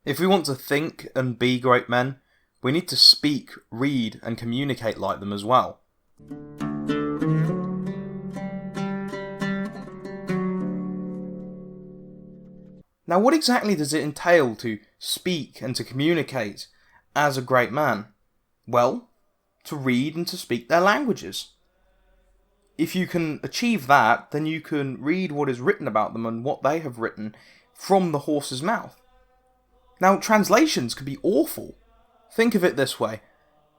If we want to think and be great men, we need to speak, read, and communicate like them as well. Now, what exactly does it entail to speak and to communicate as a great man? Well, to read and to speak their languages. If you can achieve that, then you can read what is written about them and what they have written from the horse's mouth. Now, translations can be awful. Think of it this way.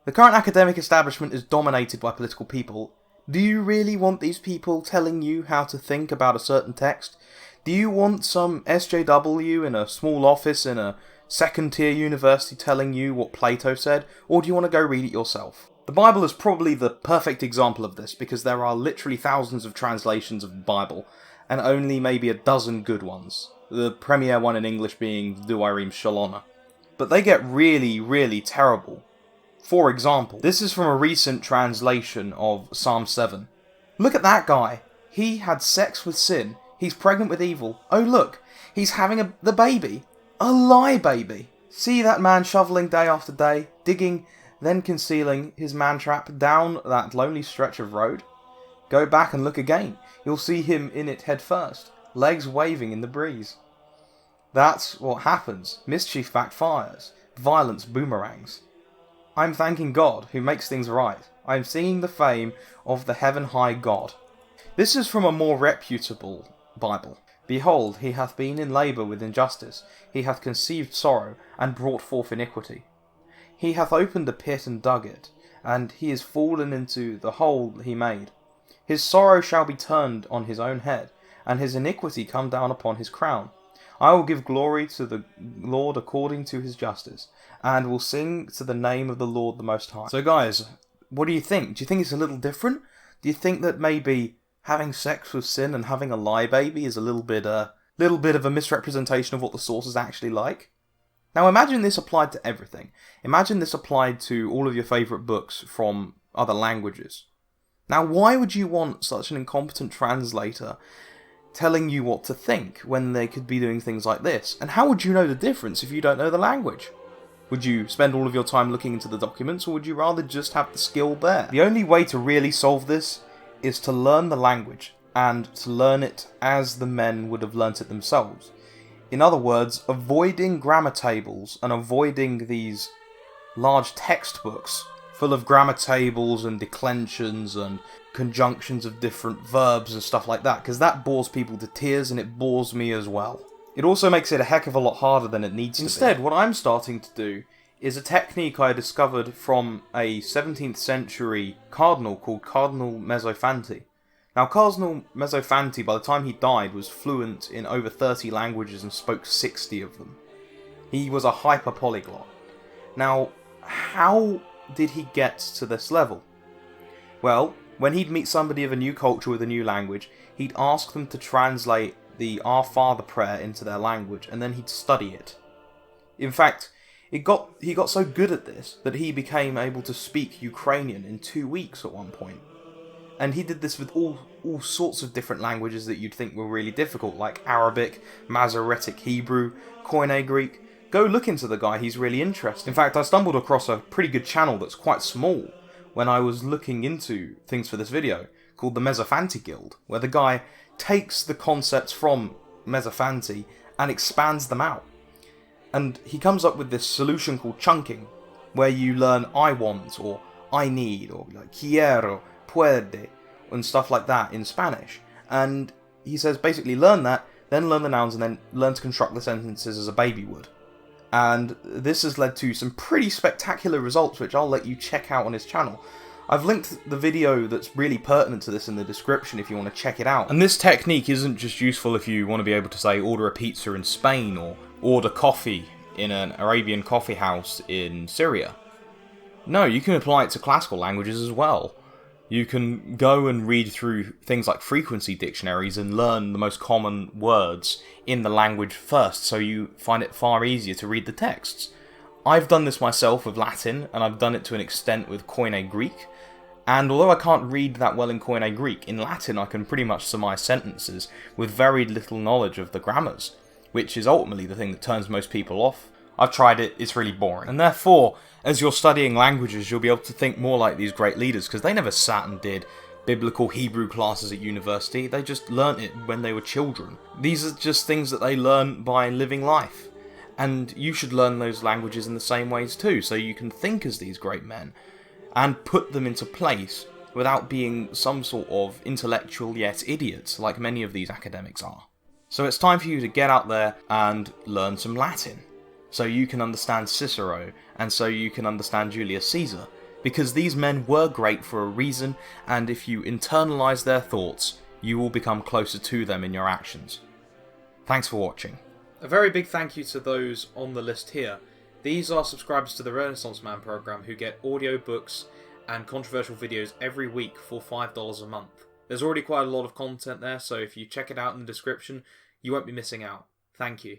The current academic establishment is dominated by political people. Do you really want these people telling you how to think about a certain text? Do you want some SJW in a small office in a second-tier university telling you what Plato said? Or do you want to go read it yourself? The Bible is probably the perfect example of this, because there are literally thousands of translations of the Bible, and only maybe a dozen good ones. The premier one in English being Duarim Shalona. But they get really, really terrible. For example, this is from a recent translation of Psalm 7. Look at that guy. He had sex with sin. He's pregnant with evil. Oh look, he's having the baby. A lie baby. See that man shoveling day after day, digging, then concealing his man-trap down that lonely stretch of road? Go back and look again. You'll see him in it head first, legs waving in the breeze. That's what happens. Mischief backfires. Violence boomerangs. I'm thanking God, who makes things right. I'm singing the fame of the heaven-high God. This is from a more reputable Bible. Behold, he hath been in labour with injustice. He hath conceived sorrow, and brought forth iniquity. He hath opened a pit and dug it, and he is fallen into the hole he made. His sorrow shall be turned on his own head, and his iniquity come down upon his crown. I will give glory to the Lord according to his justice, and will sing to the name of the Lord the Most High. So guys, what do you think? Do you think it's a little different? Do you think that maybe having sex with sin and having a lie baby is a little bit of a misrepresentation of what the source is actually like? Now imagine this applied to everything. Imagine this applied to all of your favourite books from other languages. Now why would you want such an incompetent translator telling you what to think when they could be doing things like this? And how would you know the difference if you don't know the language? Would you spend all of your time looking into the documents, or would you rather just have the skill there? The only way to really solve this is to learn the language, and to learn it as the men would have learnt it themselves. In other words, avoiding grammar tables and avoiding these large textbooks full of grammar tables and declensions and conjunctions of different verbs and stuff like that, because that bores people to tears, and it bores me as well. It also makes it a heck of a lot harder than it needs to be. Instead, what I'm starting to do is a technique I discovered from a 17th century cardinal called Cardinal Mezzofanti. Now, Cardinal Mezzofanti, by the time he died, was fluent in over 30 languages and spoke 60 of them. He was a hyper-polyglot. Now, how did he get to this level? Well, when he'd meet somebody of a new culture with a new language, he'd ask them to translate the Our Father prayer into their language, and then he'd study it. In fact, he got so good at this that he became able to speak Ukrainian in 2 weeks at one point. And he did this with all sorts of different languages that you'd think were really difficult, like Arabic, Masoretic Hebrew, Koine Greek. Go look into the guy, he's really interesting. In fact, I stumbled across a pretty good channel that's quite small when I was looking into things for this video, called the Mezzofanti Guild, where the guy takes the concepts from Mezzofanti and expands them out. And he comes up with this solution called chunking, where you learn I want, or I need, or like quiero, puede, and stuff like that in Spanish. And he says basically learn that, then learn the nouns, and then learn to construct the sentences as a baby would. And this has led to some pretty spectacular results, which I'll let you check out on his channel. I've linked the video that's really pertinent to this in the description if you want to check it out. And this technique isn't just useful if you want to be able to, say, order a pizza in Spain, or order coffee in an Arabian coffee house in Syria. No, you can apply it to classical languages as well. You can go and read through things like frequency dictionaries and learn the most common words in the language first, so you find it far easier to read the texts. I've done this myself with Latin, and I've done it to an extent with Koine Greek, and although I can't read that well in Koine Greek, in Latin I can pretty much surmise sentences with very little knowledge of the grammars, which is ultimately the thing that turns most people off. I've tried it, it's really boring. And therefore, as you're studying languages, you'll be able to think more like these great leaders, because they never sat and did biblical Hebrew classes at university. They just learnt it when they were children. These are just things that they learn by living life. And you should learn those languages in the same ways too, so you can think as these great men and put them into place without being some sort of intellectual yet idiot like many of these academics are. So it's time for you to get out there and learn some Latin, so you can understand Cicero, and so you can understand Julius Caesar, because these men were great for a reason, and if you internalise their thoughts, you will become closer to them in your actions. Thanks for watching. A very big thank you to those on the list here. These are subscribers to the Renaissance Man program who get audiobooks and controversial videos every week for $5 a month. There's already quite a lot of content there, so if you check it out in the description, you won't be missing out. Thank you.